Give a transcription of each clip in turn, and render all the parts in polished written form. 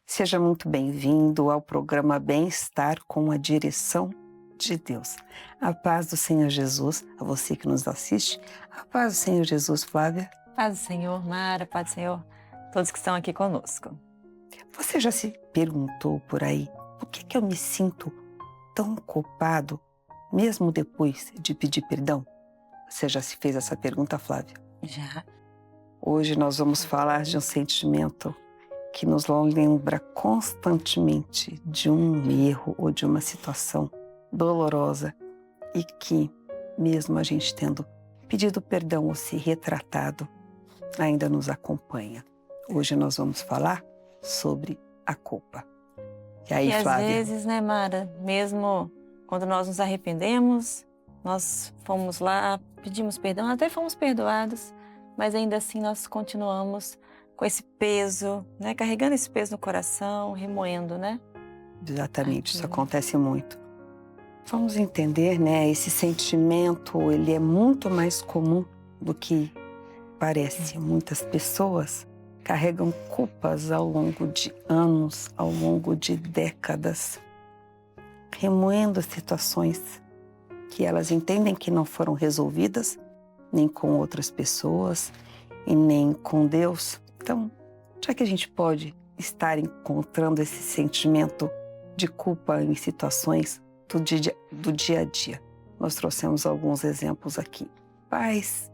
Seja muito bem-vindo ao programa Bem-Estar com a direção de Deus. A paz do Senhor Jesus, a você que nos assiste. A paz do Senhor Jesus, Flávia. Paz do Senhor, Mara, paz do Senhor, todos que estão aqui conosco. Você já se perguntou por aí, por que eu me sinto tão culpado, mesmo depois de pedir perdão? Você já se fez essa pergunta, Flávia? Já. Hoje nós vamos falar de um sentimento que nos lembra constantemente de um erro ou de uma situação dolorosa e que, mesmo a gente tendo pedido perdão ou se retratado, ainda nos acompanha. Hoje nós vamos falar sobre a culpa. E aí, às Flávia? vezes, né, Mara, mesmo quando nós nos arrependemos, nós fomos lá, pedimos perdão, até fomos perdoados, mas ainda assim nós continuamos com esse peso, né, carregando esse peso no coração, remoendo, né? Exatamente, isso acontece muito. Vamos entender, né, esse sentimento, ele é muito mais comum do que parece. Muitas pessoas carregam culpas ao longo de anos, ao longo de décadas, remoendo situações que elas entendem que não foram resolvidas, nem com outras pessoas e nem com Deus. Então, já que a gente pode estar encontrando esse sentimento de culpa em situações do dia a dia, nós trouxemos alguns exemplos aqui. Pais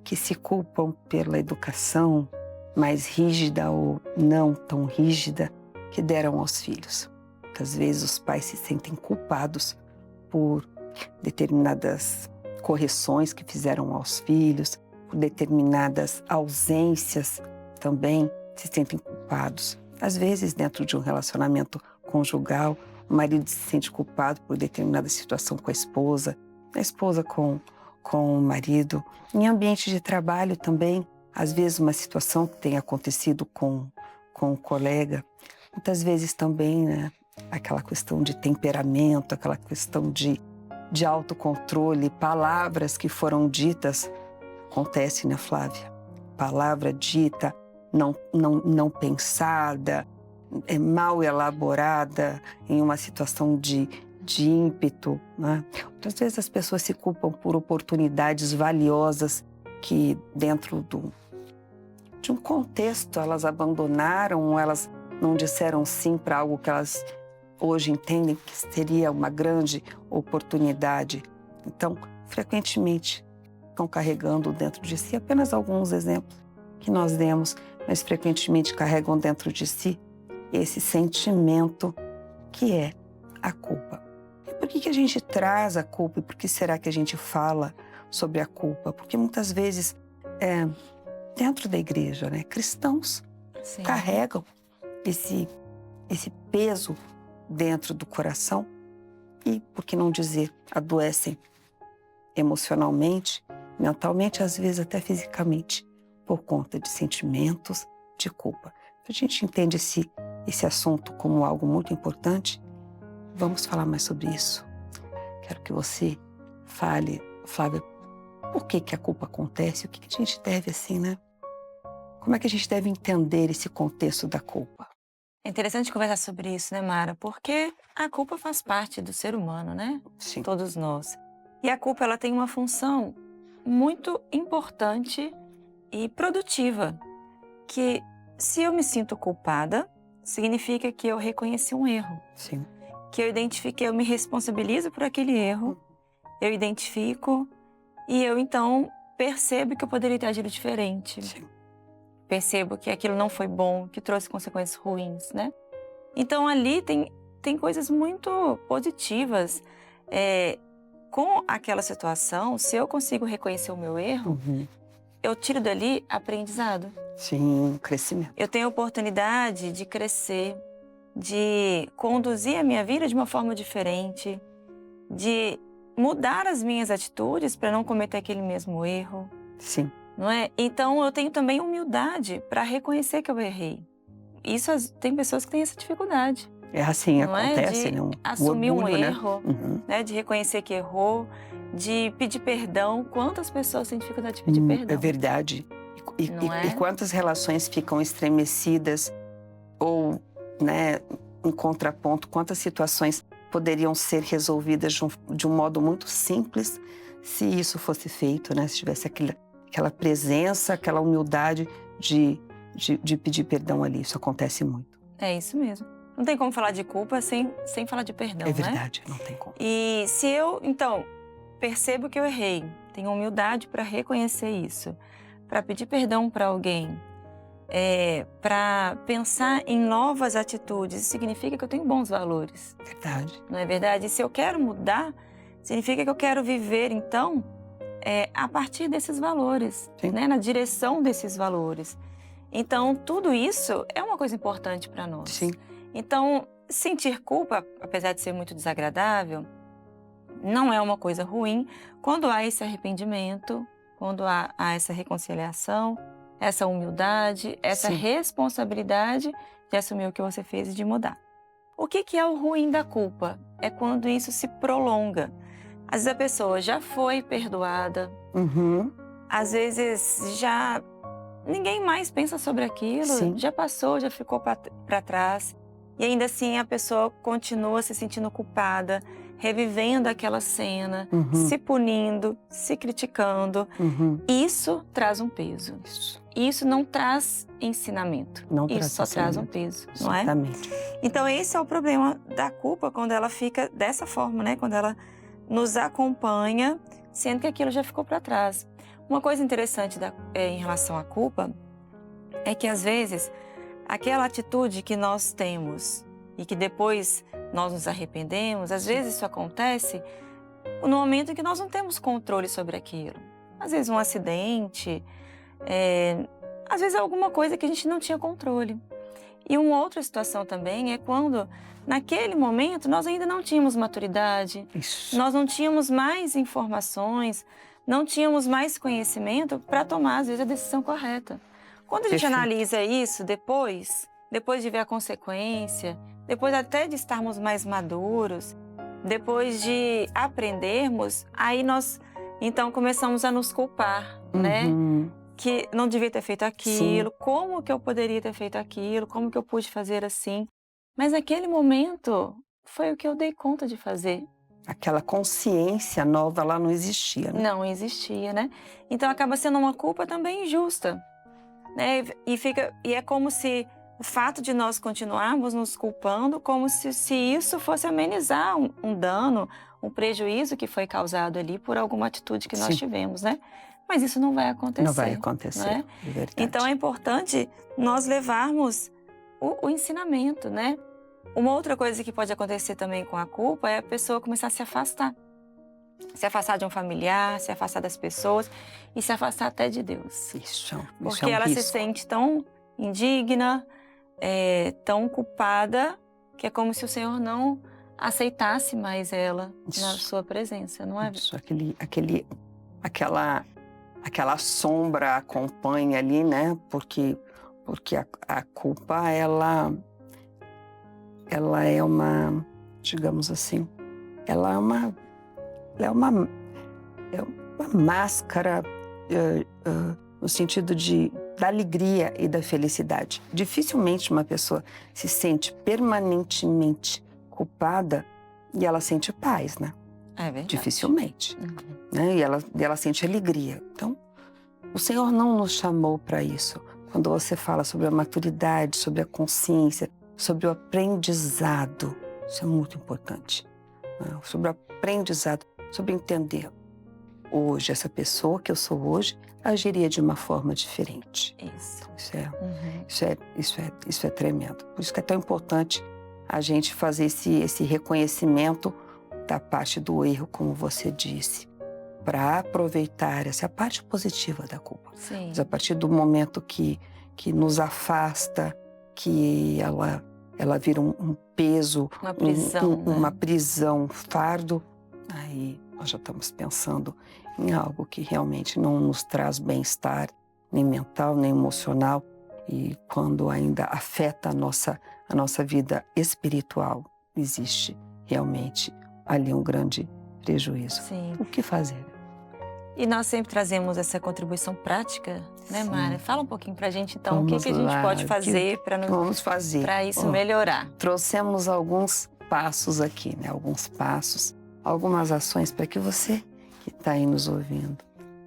que se culpam pela educação mais rígida ou não tão rígida que deram aos filhos. Muitas vezes os pais se sentem culpados por determinadas correções que fizeram aos filhos, por determinadas ausências também se sentem culpados. Às vezes, dentro de um relacionamento conjugal, o marido se sente culpado por determinada situação com a esposa com o marido. Em ambiente de trabalho também, às vezes uma situação que tem acontecido com um colega. Muitas vezes também, né, aquela questão de temperamento, aquela questão de autocontrole, palavras que foram ditas. Acontece, né, Flávia? Palavra dita, não pensada, mal elaborada, em uma situação de ímpeto, né? Muitas vezes as pessoas se culpam por oportunidades valiosas que dentro de um contexto elas abandonaram, ou elas não disseram sim para algo que elas hoje entendem que seria uma grande oportunidade. Então, frequentemente estão carregando dentro de si, apenas alguns exemplos que nós demos, mas frequentemente carregam dentro de si esse sentimento que é a culpa. E por que a gente traz a culpa e por que será que a gente fala sobre a culpa? Porque muitas vezes, dentro da igreja, né, cristãos Sim. carregam esse peso dentro do coração e, por que não dizer, adoecem emocionalmente, mentalmente, às vezes até fisicamente, por conta de sentimentos de culpa. A gente entende esse assunto como algo muito importante. Vamos falar mais sobre isso. Quero que você fale, Flávia, por que a culpa acontece? O que a gente deve, assim, né? Como é que a gente deve entender esse contexto da culpa? É interessante conversar sobre isso, né, Mara? Porque a culpa faz parte do ser humano, né? Sim. Todos nós. E a culpa, ela tem uma função muito importante e produtiva, que se eu me sinto culpada, significa que eu reconheci um erro. Sim. Que eu identifiquei, eu me responsabilizo por aquele erro, eu identifico e eu então percebo que eu poderia ter agido diferente. Sim. Percebo que aquilo não foi bom, que trouxe consequências ruins, né? Então ali tem coisas muito positivas. Com aquela situação, se eu consigo reconhecer o meu erro, eu tiro dali aprendizado. Sim, crescimento. Eu tenho a oportunidade de crescer, de conduzir a minha vida de uma forma diferente, de mudar as minhas atitudes para não cometer aquele mesmo erro. Sim. Não é? Então eu tenho também humildade para reconhecer que eu errei. Isso tem pessoas que têm essa dificuldade. É assim, não acontece, é? De né? assumir orgulho, um né? erro, né? De reconhecer que errou, de pedir perdão. Quantas pessoas têm dificuldade de pedir perdão? É verdade. E Não é? quantas relações ficam estremecidas ou né, em contraponto, quantas situações poderiam ser resolvidas de um modo muito simples se isso fosse feito, né? Se tivesse aquela presença, aquela humildade de pedir perdão ali. Isso acontece muito. É isso mesmo. Não tem como falar de culpa sem falar de perdão, É né? verdade, não tem como. E se eu, então, percebo que eu errei, tenho humildade para reconhecer isso, para pedir perdão para alguém, para pensar em novas atitudes, isso significa que eu tenho bons valores. Verdade. Não é verdade? E se eu quero mudar, significa que eu quero viver, então, a partir desses valores, né? Na direção desses valores. Então, tudo isso é uma coisa importante para nós. Sim. Então, sentir culpa, apesar de ser muito desagradável, não é uma coisa ruim quando há esse arrependimento, quando há essa reconciliação, essa humildade, essa responsabilidade de assumir o que você fez e de mudar. O que é o ruim da culpa? É quando isso se prolonga. Às vezes a pessoa já foi perdoada, às vezes já ninguém mais pensa sobre aquilo, já passou, já ficou para trás. E ainda assim a pessoa continua se sentindo culpada, revivendo aquela cena, se punindo, se criticando. Isso traz um peso. Isso não traz ensinamento. Isso só traz um peso, não é? Exatamente. Então esse é o problema da culpa quando ela fica dessa forma, né? Quando ela nos acompanha, sendo que aquilo já ficou para trás. Uma coisa interessante em relação à culpa é que às vezes aquela atitude que nós temos e que depois nós nos arrependemos, às vezes isso acontece no momento em que nós não temos controle sobre aquilo. Às vezes um acidente, às vezes alguma coisa que a gente não tinha controle. E uma outra situação também é quando, naquele momento, nós ainda não tínhamos maturidade, nós não tínhamos mais informações, não tínhamos mais conhecimento para tomar, às vezes, a decisão correta. Quando a gente analisa isso depois de ver a consequência, depois até de estarmos mais maduros, depois de aprendermos, aí nós, então, começamos a nos culpar, né? Que não devia ter feito aquilo, como que eu poderia ter feito aquilo, como que eu pude fazer assim. Mas naquele momento foi o que eu dei conta de fazer. Aquela consciência nova lá não existia, né? Não existia, né? Então acaba sendo uma culpa também injusta, né? E é como se o fato de nós continuarmos nos culpando, como se isso fosse amenizar um dano, um prejuízo que foi causado ali por alguma atitude que nós tivemos, né? Mas isso não vai acontecer. Não vai acontecer, né? É verdade. Então é importante nós levarmos o ensinamento, né? Uma outra coisa que pode acontecer também com a culpa é a pessoa começar a se afastar. Se afastar de um familiar, se afastar das pessoas e se afastar até de Deus. Porque ela se sente tão indigna, tão culpada, que é como se o Senhor não aceitasse mais ela na sua presença, não é? Isso, aquela sombra acompanha ali, né? Porque a culpa, ela é uma, digamos assim, ela é uma máscara no sentido da alegria e da felicidade. Dificilmente uma pessoa se sente permanentemente culpada e ela sente paz, né? É verdade. Dificilmente. Né? E ela sente alegria. Então, o Senhor não nos chamou para isso. Quando você fala sobre a maturidade, sobre a consciência, sobre o aprendizado, isso é muito importante. Né? Sobre o aprendizado, sobre entender. Hoje, essa pessoa que eu sou hoje, agiria de uma forma diferente. Isso é tremendo. Por isso que é tão importante a gente fazer esse reconhecimento da parte do erro, como você disse, para aproveitar essa parte positiva da culpa. Mas a partir do momento que nos afasta, que ela vira um peso, uma prisão, um fardo, aí nós já estamos pensando em algo que realmente não nos traz bem-estar, nem mental, nem emocional, e quando ainda afeta a nossa vida espiritual, existe realmente ali um grande prejuízo. O que fazer? E nós sempre trazemos essa contribuição prática, né, Sim. Mara? Fala um pouquinho pra gente, então, Vamos o que a gente lá, pode fazer vamos fazer para isso Ó, melhorar. Trouxemos alguns passos aqui, né? Alguns passos, algumas ações para que você que está aí nos ouvindo,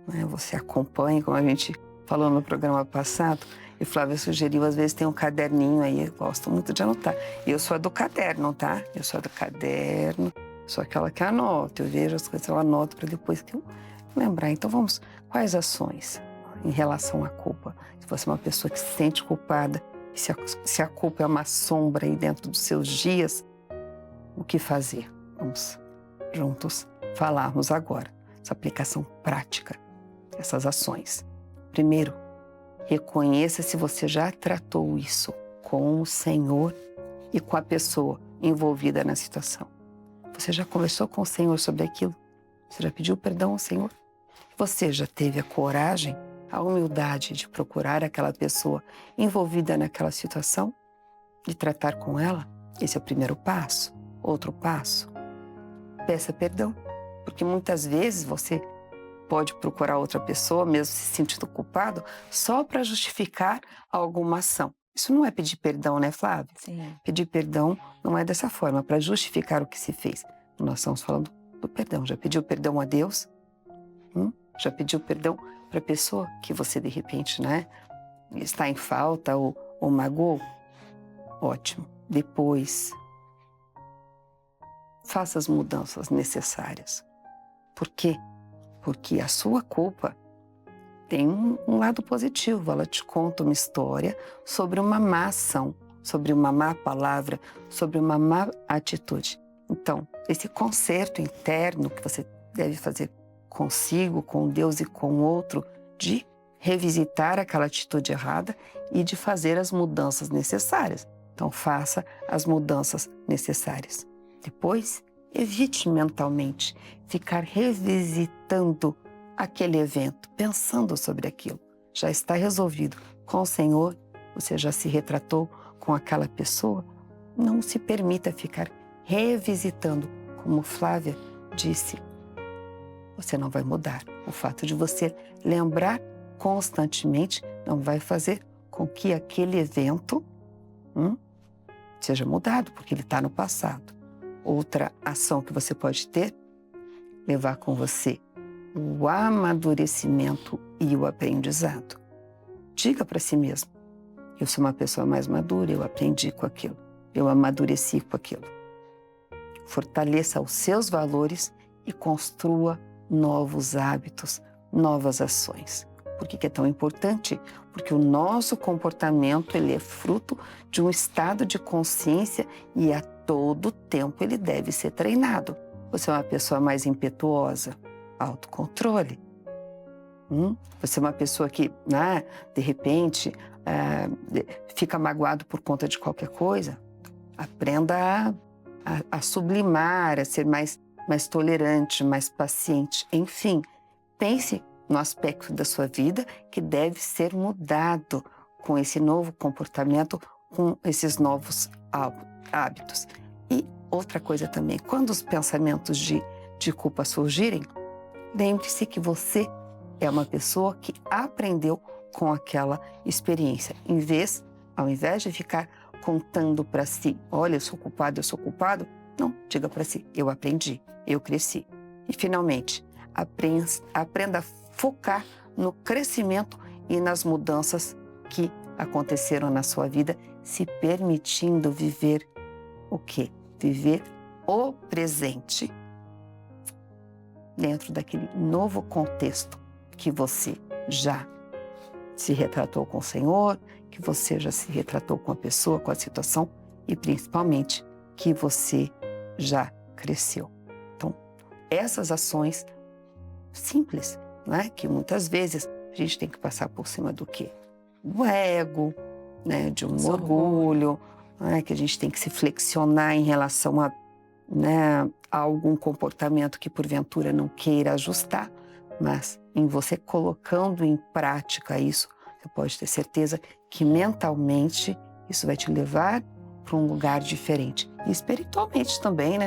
né? Você acompanhe, como a gente falou no programa passado, e Flávia sugeriu, às vezes tem um caderninho aí, eu gosto muito de anotar. Eu sou a do caderno, tá? Eu sou a do caderno, sou aquela que anota, eu vejo as coisas, eu anoto para depois que eu lembrar. Então vamos, quais ações em relação à culpa? Se você é uma pessoa que se sente culpada, se a culpa é uma sombra aí dentro dos seus dias, o que fazer? Vamos juntos falarmos agora. Essa aplicação prática, essas ações. Primeiro, reconheça se você já tratou isso com o Senhor e com a pessoa envolvida na situação. Você já conversou com o Senhor sobre aquilo? Você já pediu perdão ao Senhor? Você já teve a coragem, a humildade de procurar aquela pessoa envolvida naquela situação? De tratar com ela? Esse é o primeiro passo. Outro passo, peça perdão. Porque muitas vezes você pode procurar outra pessoa, mesmo se sentindo culpado, só para justificar alguma ação. Isso não é pedir perdão, né, Flávia? Sim. Pedir perdão não é dessa forma, para justificar o que se fez. Nós estamos falando do perdão. Já pediu perdão a Deus? Já pediu perdão para a pessoa que você, de repente, né, está em falta ou magoou? Ótimo. Depois, faça as mudanças necessárias. Por quê? Porque a sua culpa tem um lado positivo. Ela te conta uma história sobre uma má ação, sobre uma má palavra, sobre uma má atitude. Então, esse conserto interno que você deve fazer consigo, com Deus e com o outro, de revisitar aquela atitude errada e de fazer as mudanças necessárias. Então, faça as mudanças necessárias. Depois, evite mentalmente ficar revisitando aquele evento, pensando sobre aquilo. Já está resolvido com o Senhor, você já se retratou com aquela pessoa. Não se permita ficar revisitando, como Flávia disse. Você não vai mudar. O fato de você lembrar constantemente não vai fazer com que aquele evento seja mudado, porque ele está no passado. Outra ação que você pode ter, levar com você o amadurecimento e o aprendizado. Diga para si mesmo, eu sou uma pessoa mais madura, eu aprendi com aquilo, eu amadureci com aquilo. Fortaleça os seus valores e construa novos hábitos, novas ações. Por que é tão importante? Porque o nosso comportamento ele é fruto de um estado de consciência e a todo tempo ele deve ser treinado. Você é uma pessoa mais impetuosa? Autocontrole. Você é uma pessoa que, de repente, fica magoado por conta de qualquer coisa? Aprenda a sublimar, a ser mais tolerante, mais paciente. Enfim, pense no aspecto da sua vida que deve ser mudado com esse novo comportamento, com esses novos hábitos. E outra coisa também, quando os pensamentos de culpa surgirem, lembre-se que você é uma pessoa que aprendeu com aquela experiência. Ao invés de ficar contando para si, olha, eu sou culpado, não, diga para si, eu aprendi, eu cresci. E finalmente, aprenda a focar no crescimento e nas mudanças que aconteceram na sua vida, se permitindo viver o quê? Viver o presente dentro daquele novo contexto que você já se retratou com o Senhor, que você já se retratou com a pessoa, com a situação e principalmente que você já cresceu. Então, essas ações simples, que muitas vezes a gente tem que passar por cima do quê? Do ego, de um orgulho, que a gente tem que se flexionar em relação a algum comportamento que porventura não queira ajustar, mas em você colocando em prática isso, você pode ter certeza que mentalmente isso vai te levar para um lugar diferente. E espiritualmente também,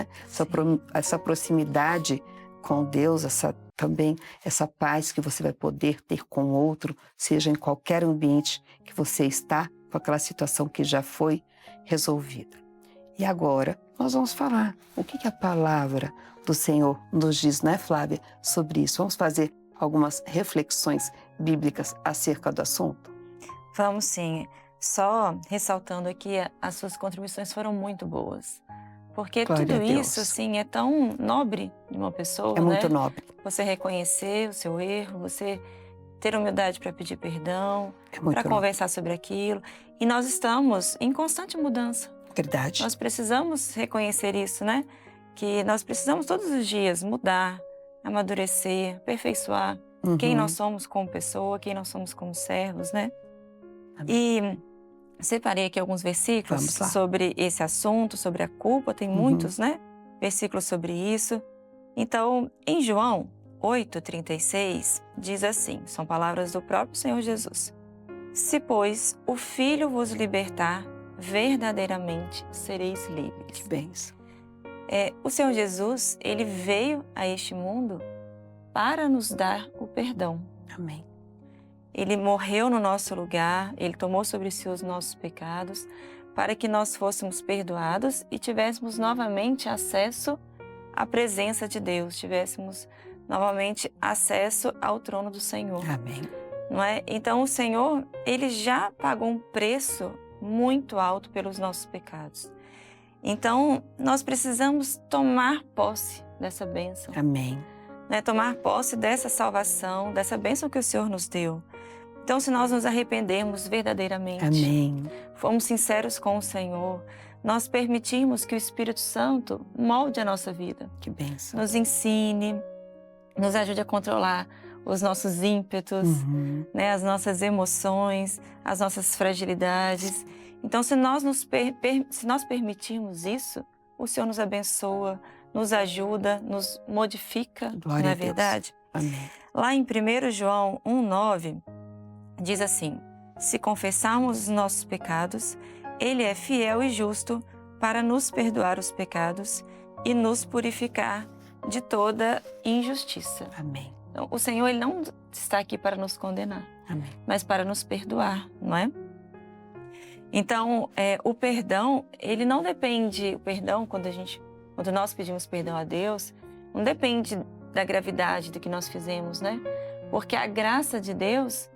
essa proximidade com Deus, também essa paz que você vai poder ter com o outro, seja em qualquer ambiente que você está, com aquela situação que já foi resolvida. E agora nós vamos falar o que a palavra do Senhor nos diz, né, Flávia, sobre isso. Vamos fazer algumas reflexões bíblicas acerca do assunto? Vamos sim. Só ressaltando aqui, as suas contribuições foram muito boas. Porque Glória tudo a Deus. isso, assim, é tão nobre de uma pessoa, É muito né? nobre. Você reconhecer o seu erro, você ter humildade para pedir perdão, É muito para nobre. conversar sobre aquilo. E nós estamos em constante mudança. Verdade. Nós precisamos reconhecer isso, né? Que nós precisamos todos os dias mudar, amadurecer, aperfeiçoar quem nós somos como pessoa, quem nós somos como servos, né? Amém. E separei aqui alguns versículos Vamos lá. sobre esse assunto, sobre a culpa. Tem muitos, né? Versículos sobre isso. Então, em João 8,36, diz assim, são palavras do próprio Senhor Jesus. Se, pois, o Filho vos libertar, verdadeiramente sereis livres. Que bênção. O Senhor Jesus, ele veio a este mundo para nos dar o perdão. Amém. Ele morreu no nosso lugar, ele tomou sobre si os nossos pecados, para que nós fôssemos perdoados e tivéssemos novamente acesso à presença de Deus, tivéssemos novamente acesso ao trono do Senhor. Amém. Não é? Então o Senhor, ele já pagou um preço muito alto pelos nossos pecados. Então nós precisamos tomar posse dessa bênção. Amém. Né? Tomar posse dessa salvação, dessa bênção que o Senhor nos deu. Então, se nós nos arrependermos verdadeiramente, Amém. formos sinceros com o Senhor, nós permitirmos que o Espírito Santo molde a nossa vida, Que bênção. nos ensine, nos ajude a controlar os nossos ímpetos, né, as nossas emoções, as nossas fragilidades. Então, se nós permitirmos isso, o Senhor nos abençoa, nos ajuda, nos modifica, Glória não é a Deus. verdade? Amém. Lá em 1 João 1,9, diz assim, se confessarmos os nossos pecados, Ele é fiel e justo para nos perdoar os pecados e nos purificar de toda injustiça. Amém. Então, o Senhor, Ele não está aqui para nos condenar, Amém. mas para nos perdoar, não é? Então, o perdão, ele não depende, quando nós pedimos perdão a Deus, não depende da gravidade do que nós fizemos, né? Porque a graça de Deus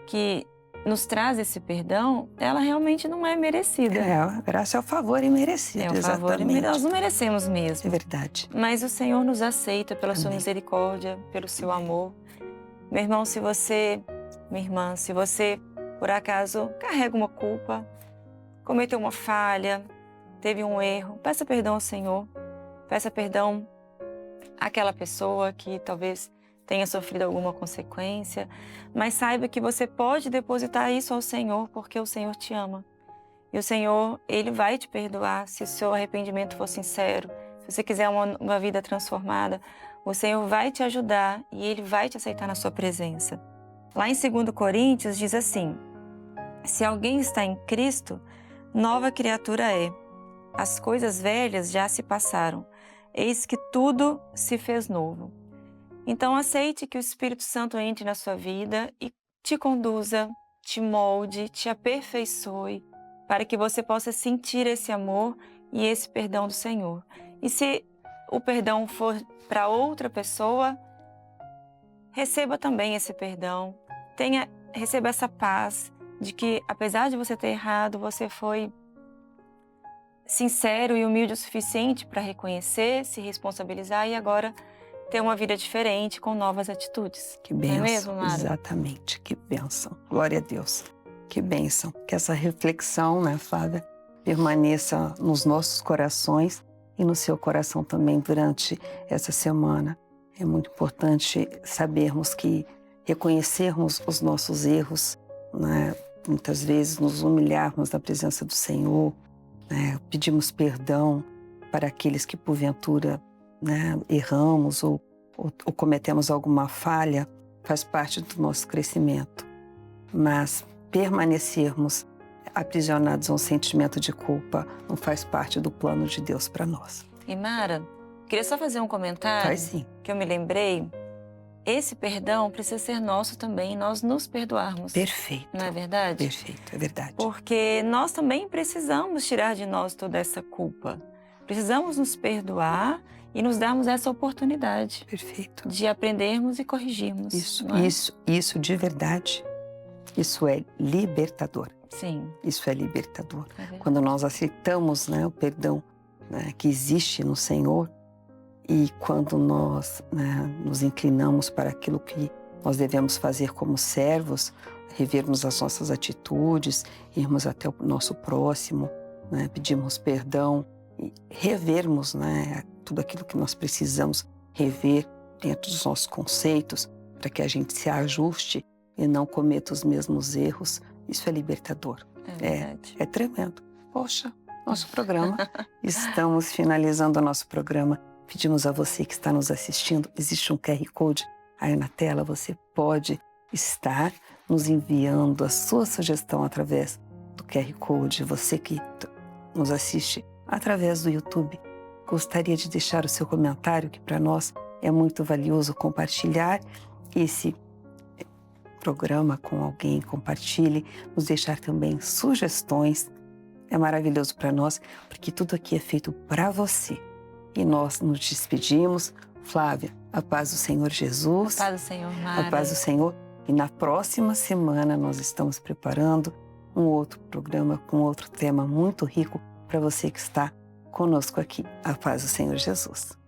que nos traz esse perdão, ela realmente não é merecida. A graça é o favor imerecido, É o favor exatamente. nós não merecemos É mesmo. verdade. Mas o Senhor nos aceita pela sua Amém. misericórdia, pelo seu amor. Meu irmão, minha irmã, se você, por acaso, carrega uma culpa, cometeu uma falha, teve um erro, peça perdão ao Senhor. Peça perdão àquela pessoa que talvez tenha sofrido alguma consequência, mas saiba que você pode depositar isso ao Senhor, porque o Senhor te ama. E o Senhor, Ele vai te perdoar se o seu arrependimento for sincero, se você quiser uma vida transformada, o Senhor vai te ajudar e Ele vai te aceitar na sua presença. Lá em 2 Coríntios diz assim, se alguém está em Cristo, nova criatura é. As coisas velhas já se passaram, eis que tudo se fez novo. Então aceite que o Espírito Santo entre na sua vida e te conduza, te molde, te aperfeiçoe, para que você possa sentir esse amor e esse perdão do Senhor. E se o perdão for para outra pessoa, receba também esse perdão, receba essa paz de que, apesar de você ter errado, você foi sincero e humilde o suficiente para reconhecer, se responsabilizar e agora ter uma vida diferente, com novas atitudes. Que bênção. Não é mesmo, Mara? Exatamente. Que bênção. Glória a Deus. Que bênção. Que essa reflexão, né, Flávia, permaneça nos nossos corações e no seu coração também durante essa semana. É muito importante sabermos que reconhecermos os nossos erros, né, muitas vezes nos humilharmos na presença do Senhor, né, pedimos perdão para aqueles que porventura, né, erramos ou cometemos alguma falha, faz parte do nosso crescimento. Mas permanecermos aprisionados a um sentimento de culpa não faz parte do plano de Deus para nós. E Mara, Queria só fazer um comentário Faz sim. que eu me lembrei. Esse perdão precisa ser nosso também, nós nos perdoarmos. Perfeito. Não é verdade? Perfeito, é verdade. Porque nós também precisamos tirar de nós toda essa culpa. Precisamos nos perdoar e nos darmos essa oportunidade Perfeito. de aprendermos e corrigirmos. Isso, não é? isso de verdade, isso é libertador. Sim. Isso é libertador. É verdade. Quando nós aceitamos, né, o perdão, né, que existe no Senhor, e quando nós, né, nos inclinamos para aquilo que nós devemos fazer como servos, revermos as nossas atitudes, irmos até o nosso próximo, né, pedirmos perdão e revermos, né, tudo aquilo que nós precisamos rever dentro dos nossos conceitos, para que a gente se ajuste e não cometa os mesmos erros. Isso é libertador. É verdade. É tremendo. Poxa, nosso programa. Estamos finalizando o nosso programa. Pedimos a você que está nos assistindo, existe um QR Code aí na tela, você pode estar nos enviando a sua sugestão através do QR Code. Você que nos assiste através do YouTube, gostaria de deixar o seu comentário, que para nós é muito valioso compartilhar esse programa com alguém, compartilhe, nos deixar também sugestões. É maravilhoso para nós, porque tudo aqui é feito para você. E nós nos despedimos. Flávia, a paz do Senhor Jesus. A paz do Senhor, Mara. A paz do Senhor. E na próxima semana nós estamos preparando um outro programa com outro tema muito rico para você que está conosco aqui. A paz do Senhor Jesus.